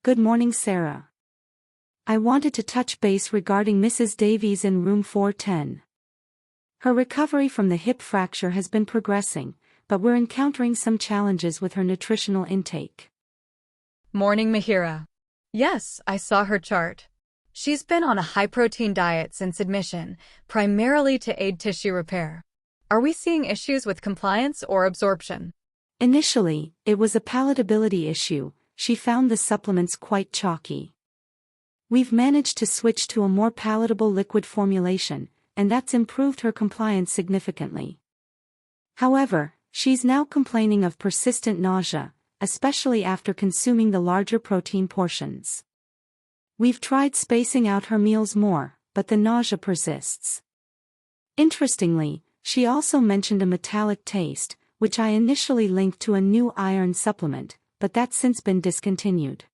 Good morning, Sarah. I wanted to touch base regarding Mrs. Davies in room 410. Her recovery from the hip fracture has been progressing, but we're encountering some challenges with her nutritional intake. Morning, Mihira. Yes, I saw her chart. She's been on a high-protein diet since admission, primarily to aid tissue repair. Are we seeing issues with compliance or absorption? Initially, it was a palatability issue. She found the supplements quite chalky. We've managed to switch to a more palatable liquid formulation, and that's improved her compliance significantly. However, she's now complaining of persistent nausea, especially after consuming the larger protein portions. We've tried spacing out her meals more, but the nausea persists. Interestingly, she also mentioned a metallic taste, which I initially linked to a new iron supplement, but that's since been discontinued.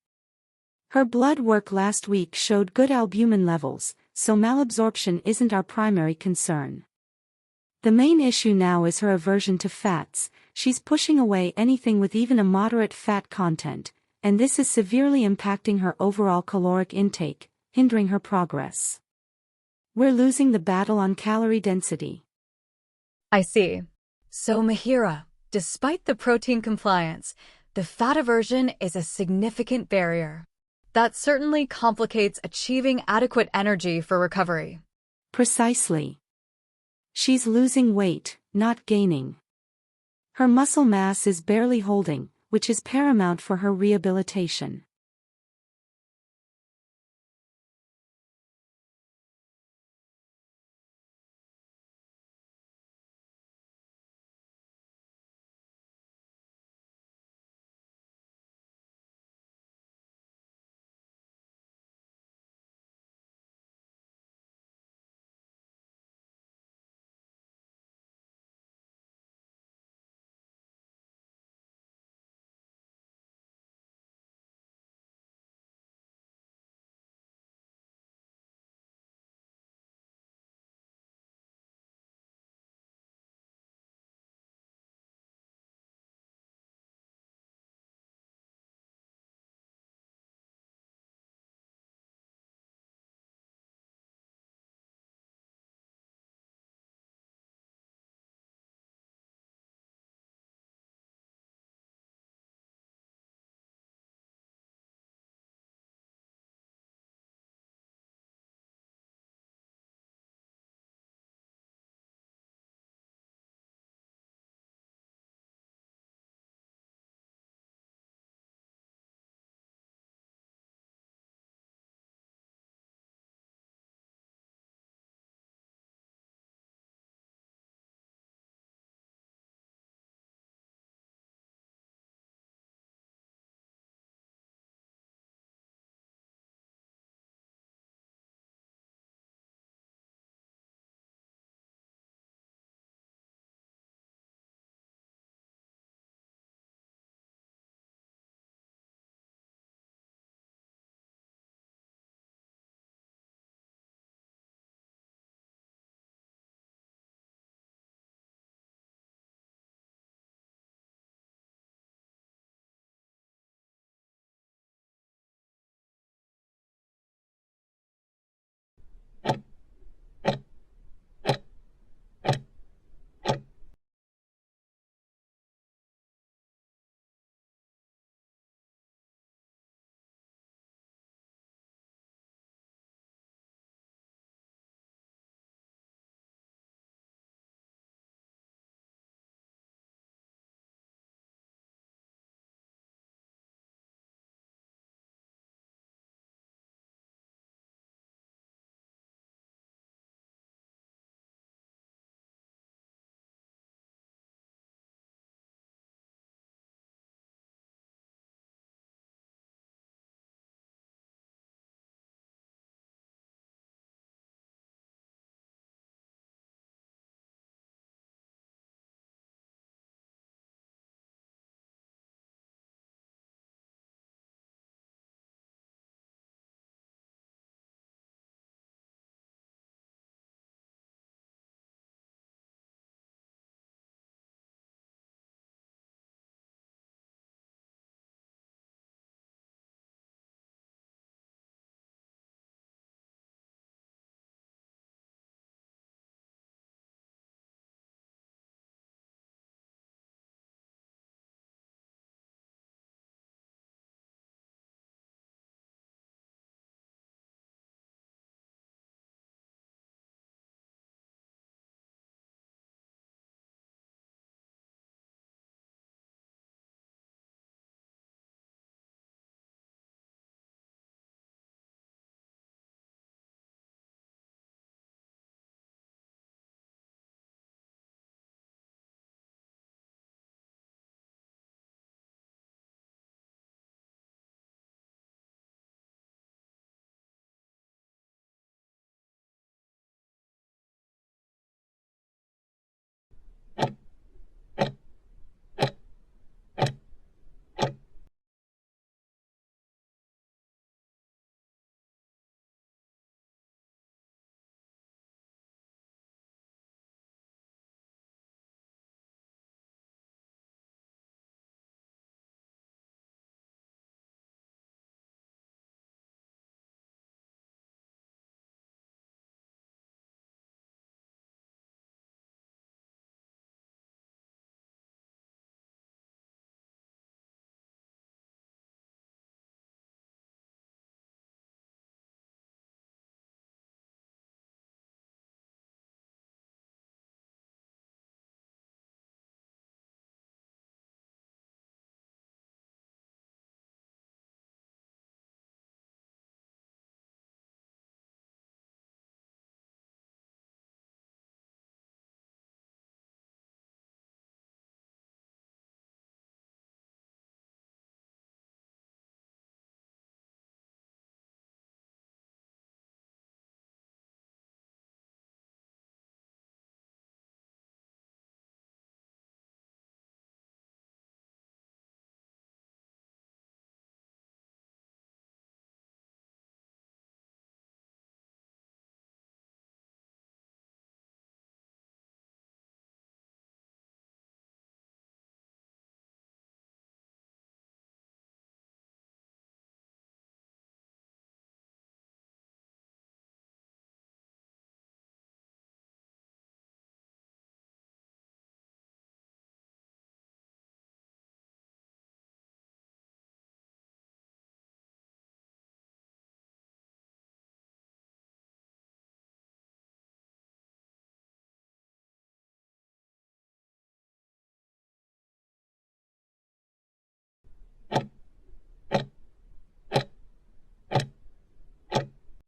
Her blood work last week showed good albumin levels, so malabsorption isn't our primary concern. The main issue now is her aversion to fats. She's pushing away anything with even a moderate fat content, and this is severely impacting her overall caloric intake, hindering her progress. We're losing the battle on calorie density. I see. So, Mihira, despite the protein compliance, the fat aversion is a significant barrier. That certainly complicates achieving adequate energy for recovery. Precisely. She's losing weight, not gaining. Her muscle mass is barely holding, which is paramount for her rehabilitation.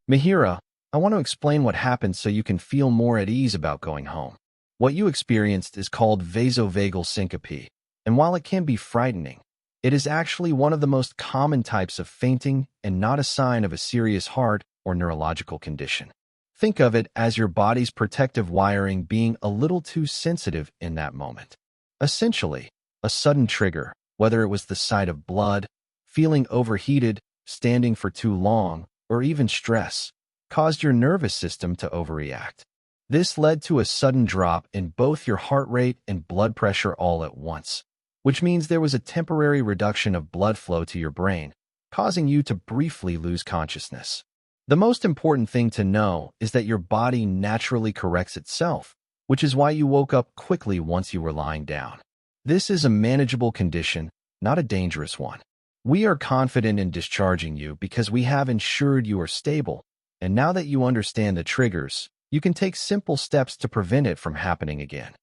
Mihira, I want to explain what happened so you can feel more at ease about going home. What you experienced is called vasovagal syncope, and while it can be frightening, it is actually one of the most common types of fainting and not a sign of a serious heart or neurological condition. Think of it as your body's protective wiring being a little too sensitive in that moment. Essentially, a sudden trigger, whether it was the sight of blood, feeling overheated, standing for too long, or even stress, caused your nervous system to overreact. This led to a sudden drop in both your heart rate and blood pressure all at once, which means there was a temporary reduction of blood flow to your brain, causing you to briefly lose consciousness. The most important thing to know is that your body naturally corrects itself, which is why you woke up quickly once you were lying down. This is a manageable condition, not a dangerous one. We are confident in discharging you because we have ensured you are stable, and now that you understand the triggers, you can take simple steps to prevent it from happening again.